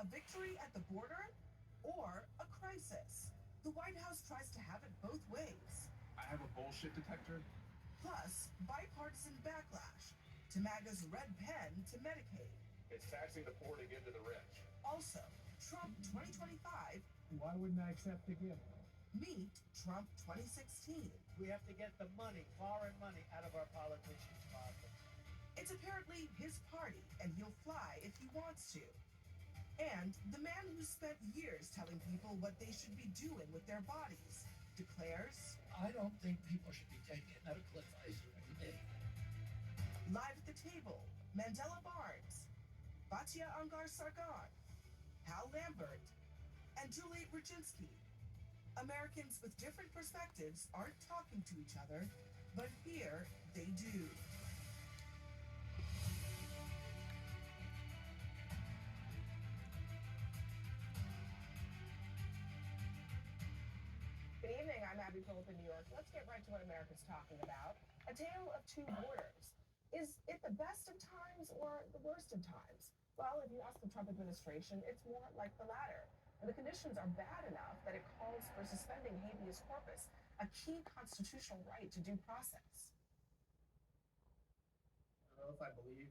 A victory at the border or a crisis? The White House tries to have it both ways. I have a bullshit detector. Plus, bipartisan backlash to MAGA's red pen to Medicaid. It's taxing the poor to give to the rich. Also, Trump 2025. Why wouldn't I accept the gift? Meet Trump 2016. We have to get the money, foreign money, out of our politicians' pockets. It's apparently his party, and he'll fly if he wants to. And the man who spent years telling people what they should be doing with their bodies declares, I don't think people should be taking another cliff ice every day. live at the table, Mandela Barnes, Batya Ungar Sargon, Hal Lambert, and Juliet Brzezinski. Americans with different perspectives aren't talking to each other, but here they do. Good evening, I'm Abby Phillip in New York. Let's get right to what America's talking about. A tale of two borders. Is it the best of times or the worst of times? Well, if you ask the Trump administration, it's more like the latter. And the conditions are bad enough that it calls for suspending habeas corpus, a key constitutional right to due process. I don't know if I believe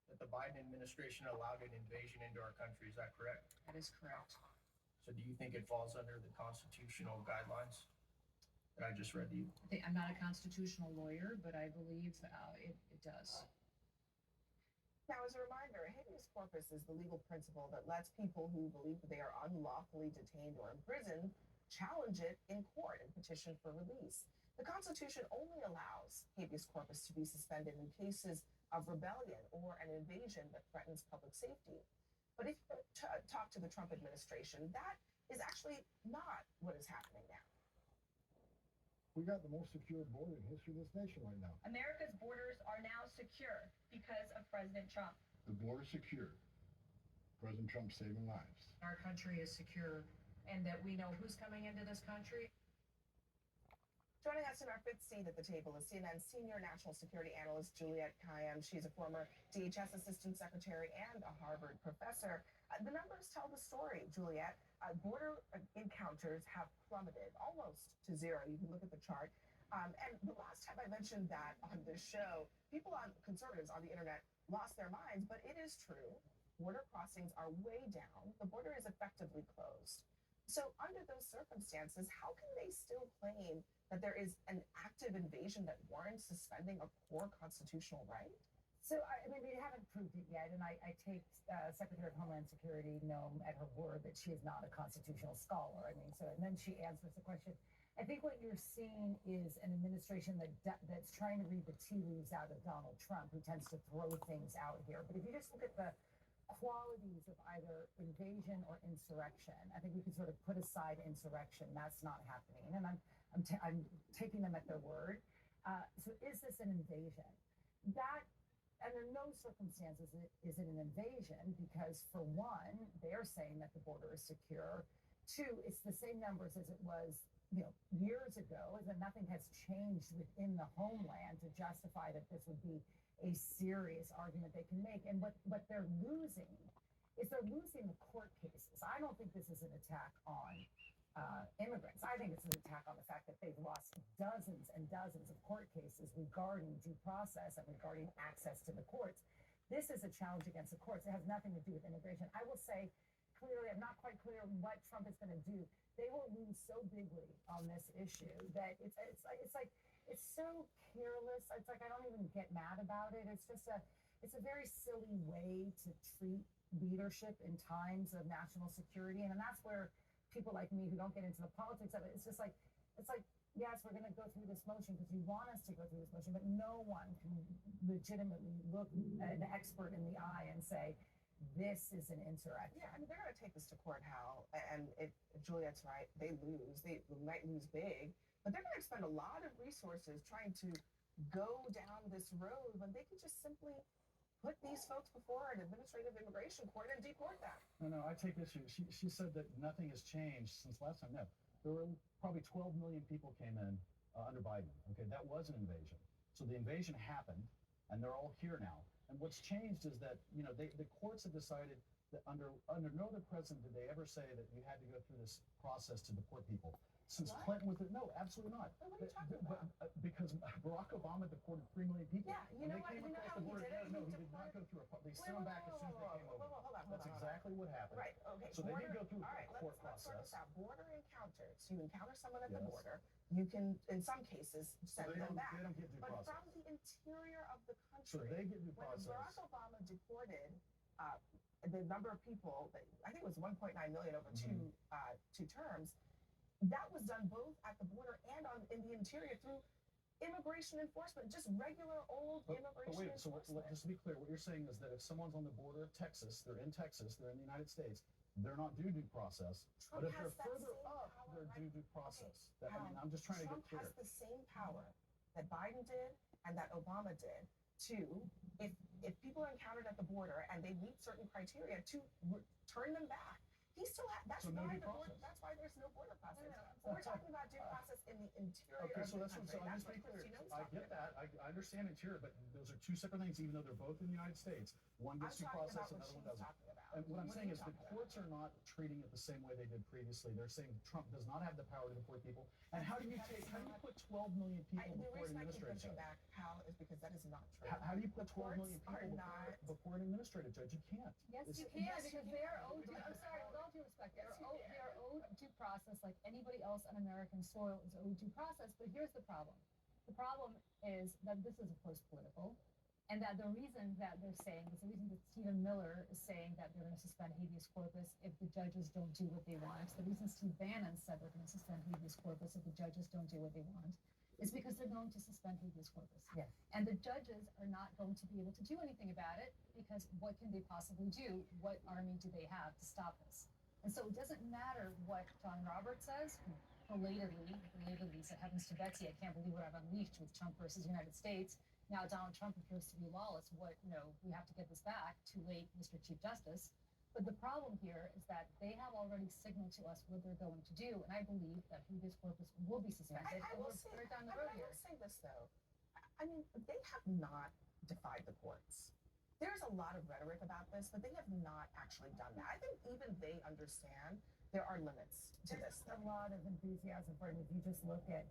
that the Biden administration allowed an invasion into our country. Is that correct? That is correct. So do you think it falls under the constitutional guidelines that I just read to you? I'm not a constitutional lawyer, but I believe it does. Now, as a reminder, habeas corpus is the legal principle that lets people who believe that they are unlawfully detained or imprisoned challenge it in court and petition for release. The Constitution only allows habeas corpus to be suspended in cases of rebellion or an invasion that threatens public safety. But if you talk to the Trump administration, that is actually not what is happening now. We got the most secure border in history of this nation right now. America's borders are now secure because of President Trump. The border's secure. President Trump saving lives. Our country is secure and that we know who's coming into this country. Joining us in our fifth seat at the table is CNN's senior national security analyst, Juliette Kayyem. She's a former DHS assistant secretary and a Harvard professor. The numbers tell the story, Juliette. Border encounters have plummeted almost to zero. You can look at the chart. And the last time I mentioned that on this show, conservatives on the internet lost their minds, but it is true. Border crossings are way down. The border is effectively closed. So under those circumstances, how can they still claim that there is an active invasion that warrants suspending a core constitutional right? So, I mean, we haven't proved it yet, and I take Secretary of Homeland Security, Noem, at her word that she is not a constitutional scholar. I mean, so, and then she answers the question. I think what you're seeing is an administration that's trying to read the tea leaves out of Donald Trump, who tends to throw things out here. But if you just look at the qualities of either invasion or insurrection, I think we can sort of put aside insurrection. That's not happening, and I'm taking them at their word. So is this an invasion? And in no circumstances is it an invasion, because for one, they're saying that the border is secure. Two, it's the same numbers as it was, years ago, and nothing has changed within the homeland to justify that this would be a serious argument they can make. And what they're losing is they're losing the court cases. I don't think this is an attack on immigrants. I think it's an attack on the fact that they've lost dozens and dozens of court cases regarding due process and regarding access to the courts. This is a challenge against the courts. It has nothing to do with immigration. I will say clearly, I'm not quite clear what Trump is going to do. They will lose so bigly on this issue that it's so careless. It's like I don't even get mad about it. It's a very silly way to treat leadership in times of national security, and that's where people like me who don't get into the politics of it, it's like, yes, we're going to go through this motion because you want us to go through this motion, but no one can legitimately look an expert in the eye and say, this is an insurrection. Yeah, I mean, they're going to take this to court, Hal, and Juliette's right, they lose. They might lose big, but they're going to expend a lot of resources trying to go down this road when they could just simply put these folks before an administrative immigration court and deport them. No, I take issue. She said that nothing has changed since last time. No, there were probably 12 million people came in under Biden. Okay, that was an invasion. So the invasion happened, and they're all here now. And what's changed is that, the courts have decided that under no other president did they ever say that you had to go through this process to deport people. Since What? Clinton was no, absolutely not. What are you talking about? Because Barack Obama deported 3 million people. Yeah, you When know they what? came You know across how the he border, did it? no, He he did not go through they sent them back as soon as they came over. Hold on. That's exactly what happened. Right, okay. So they didn't go through all right, a court let's sort process. this out. Border encounters. You encounter someone at the Yes. border. You can, in some cases, So send they them don't, back. they don't get due But process. from the interior of the So country, they get due when process. Barack Obama deported the number of people, I think it was 1.9 million over two terms, that was done both at the border and in the interior through immigration enforcement, just regular old immigration But wait, so enforcement. just to be clear, what you're saying is that if someone's on the border of Texas, they're in the United States, they're not due process. Trump But if has they're that further same up, power, they're right? due process. Hal, I'm just trying to Trump get clear. has the same power that Biden did and that Obama did to, if people are encountered at the border and they meet certain criteria, to turn them back. He still has. That's So no why due process. That's why there's no border process. No. We're talking about due process in the interior Okay, of so the that's what country. I'm That's just what being clear. Christino's I talking get about. that. I understand interior, but those are two separate things, even though they're both in the United States. One I'm gets due talking process, about what another one she's doesn't. talking about. And what I'm What saying are is you the talking courts are not treating it the same way they did previously. They're saying Trump does not have the power to deport people. And how do you put 12 million people The before reason an I keep administrative pushing judge? back, Hal, is because that is not true. How do you put 12 million courts are people not- before an administrative judge? You can't. Yes, It's- you can, yes, you because can. they are owed due, I'm sorry, with all due respect, Yes, you they are owed due process like anybody else on American soil is owed due process, but here's the problem. The problem is that this is, of course, political, and that the reason that they're saying is the reason that Stephen Miller is saying that they're going to suspend habeas corpus if the judges don't do what they want. The reason Steve Bannon said they're going to suspend habeas corpus if the judges don't do what they want is because they're going to suspend habeas corpus. Yes. And the judges are not going to be able to do anything about it because what can they possibly do? What army do they have to stop this? And so it doesn't matter what John Roberts says, who belatedly said, heavens to Betsy, I can't believe what I've unleashed with Trump versus United States. Now Donald Trump appears to be lawless. We have to get this back. Too late, Mr. Chief Justice. But the problem here is that they have already signaled to us what they're going to do, and I believe that habeas corpus will be suspended. I will say, We're down the I road here. will say this though. I mean, they have not defied the courts. There's a lot of rhetoric about this, but they have not actually done that. I think even they understand there are limits to this. There's a lot of enthusiasm for it. If you just look at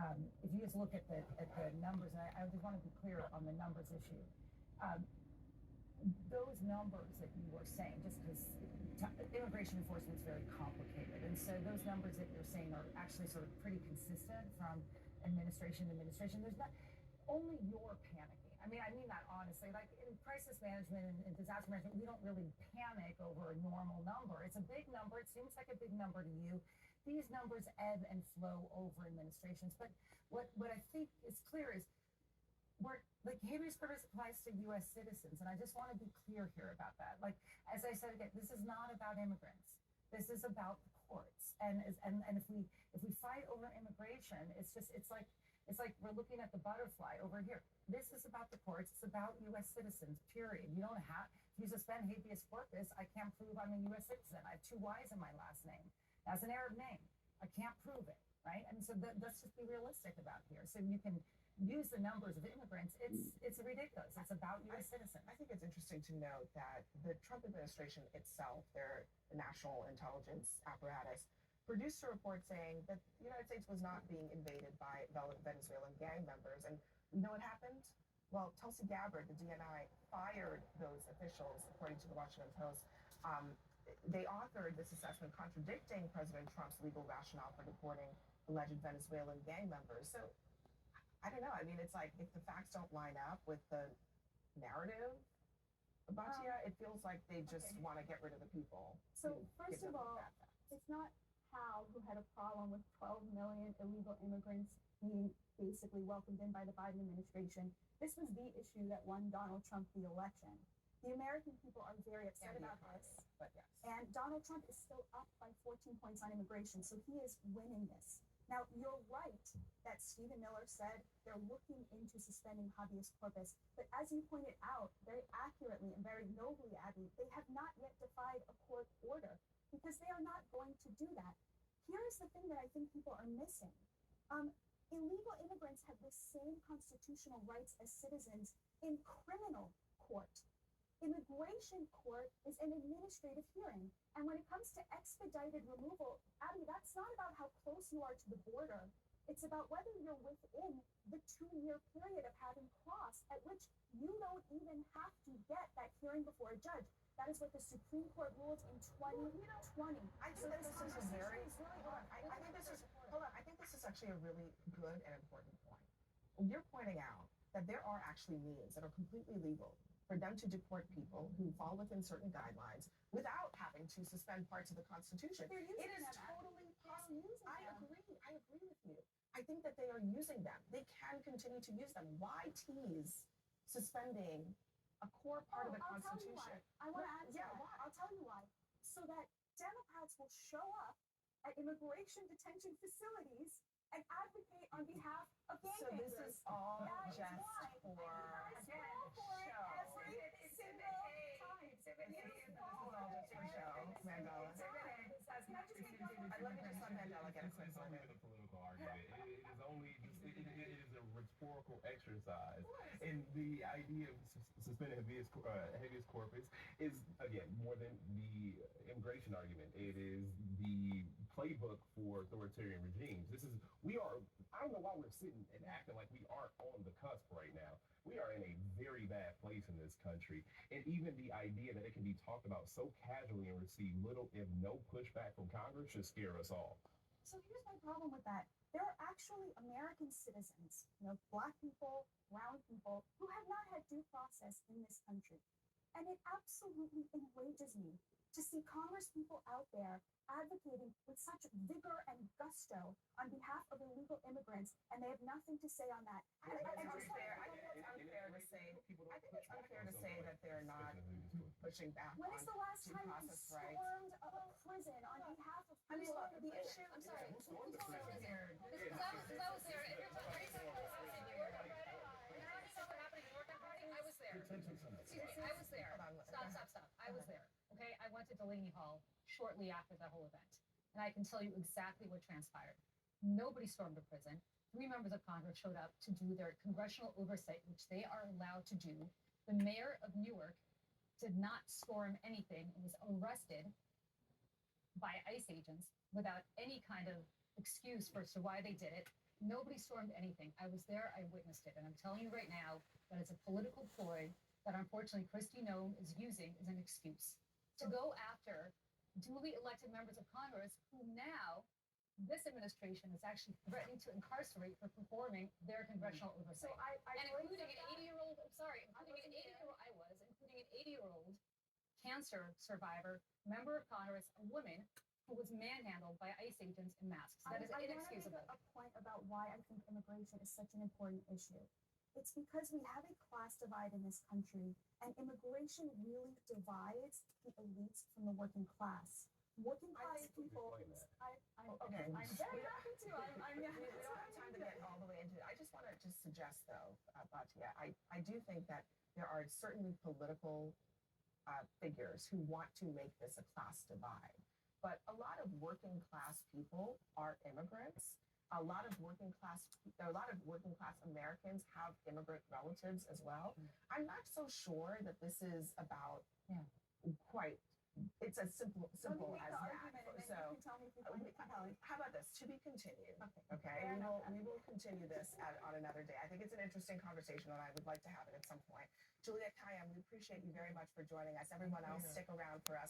the numbers, and I just want to be clear on the numbers issue. Those numbers that you were saying, just because immigration enforcement is very complicated, and so those numbers that you're saying are actually sort of pretty consistent from administration to administration. There's not only you're panicking. I mean that honestly. Like in crisis management and disaster management, we don't really panic over a normal number. It's a big number. It seems like a big number to you. These numbers ebb and flow over administrations. But what I think is clear is habeas corpus applies to U.S. citizens, and I just want to be clear here about that. Like, as I said again, this is not about immigrants. This is about the courts. And if we fight over immigration, it's like we're looking at the butterfly over here. This is about the courts. It's about U.S. citizens, period. You don't have, if you suspend habeas corpus, I can't prove I'm a U.S. citizen. I have 2 Y's in my last name. That's an Arab name. I can't prove it, right? And so let's just be realistic about here. So you can use the numbers of immigrants. It's ridiculous. It's about U.S. citizens. I think it's interesting to note that the Trump administration itself, their national intelligence apparatus, produced a report saying that the United States was not being invaded by Venezuelan gang members. And you know what happened? Well, Tulsi Gabbard, the DNI, fired those officials, according to the Washington Post. They authored this assessment contradicting President Trump's legal rationale for deporting alleged Venezuelan gang members. So, I don't know. I mean, it's like if the facts don't line up with the narrative, Batia, it feels like they just want to get rid of the people. So first of all, it's not Hal who had a problem with 12 million illegal immigrants being basically welcomed in by the Biden administration. This was the issue that won Donald Trump the election. The American people are very upset about this. But yes. And Donald Trump is still up by 14 points on immigration, so he is winning this. Now, you're right that Stephen Miller said they're looking into suspending habeas corpus, but as you pointed out very accurately and very nobly, Abby, they have not yet defied a court order because they are not going to do that. Here's the thing that I think people are missing. Illegal immigrants have the same constitutional rights as citizens in criminal court. Immigration court is an administrative hearing. And when it comes to expedited removal, Abby, that's not about how close you are to the border. It's about whether you're within the 2-year period of having crossed, at which you don't even have to get that hearing before a judge. That is what the Supreme Court ruled in 2020. I think that this is a very, hold on, I think this is, hold on, I think this is actually a really good and important point. You're pointing out that there are actually means that are completely legal for them to deport people who fall within certain guidelines without having to suspend parts of the Constitution. They're using It is them. totally They're possible. using I them. agree with you. I think that they are using them. They can continue to use them. Why tease suspending a core part of the I'll tell you Constitution? why. I want to add to Yeah, that. why? I'll tell you why. So that Democrats will show up at immigration detention facilities and advocate on behalf of gang So this bangers. is all That is just why. for You guys fall for it show. every single time. Hold on, just for show, Mandela. Let me just let Mandela get a quick It's one only in. a political argument. It is only just, it is a rhetorical exercise. And the idea of suspending habeas corpus is, again, more than the immigration argument. It is the playbook for authoritarian regimes. I don't know why we're sitting and acting like we aren't on the cusp right now. We are in a very bad place in this country. And even the idea that it can be talked about so casually and receive little, if no pushback from Congress should scare us all. So here's my problem with that. There are actually American citizens, Black people, brown people, who have not had due process in this country. And it absolutely enrages me to see Congress people out there advocating with such vigor and gusto on behalf of illegal immigrants, and they have nothing to say on that. I think it's unfair to say. I think it's unfair to say that they're not pushing back When on is the last due time you process rights. stormed a prison on behalf of I mean, look, the people? issue. I'm sorry. Who stormed the prison? Because I was there. And you're talking about what happened in New York on Friday? You're talking about what happened in New York on Friday? I was there. Excuse me, I was there. Hold on. Stop. I was there. Okay, I went to Delaney Hall shortly after the whole event, and I can tell you exactly what transpired. Nobody stormed the prison. 3 members of Congress showed up to do their congressional oversight, which they are allowed to do. The mayor of Newark did not storm anything and was arrested by ICE agents without any kind of excuse for why they did it. Nobody stormed anything. I was there. I witnessed it. And I'm telling you right now that it's a political ploy that unfortunately Kristi Noem is using as an excuse to go after duly elected members of Congress who now this administration is actually threatening to incarcerate for performing their congressional oversight. And including an 80-year-old, including an 80-year-old cancer survivor, member of Congress, a woman who was manhandled by ICE agents in masks. That is inexcusable. I want to make a point about why I think immigration is such an important issue. It's because we have a class divide in this country, and immigration really divides the elites from the working class. Working class people. Okay. I'm very happy to. We don't have time to get all the way into it. I just want to suggest, though, Batia, I do think that there are certainly political figures who want to make this a class divide. But a lot of working class people are immigrants. A lot of working class Americans have immigrant relatives as well. I'm not so sure that this is about quite. It's as simple as that. So, how about this? To be continued. Okay. We will continue this on another day. I think it's an interesting conversation that I would like to have it at some point. Juliette Kayyem, we appreciate you very much for joining us. Everyone else, stick around for us.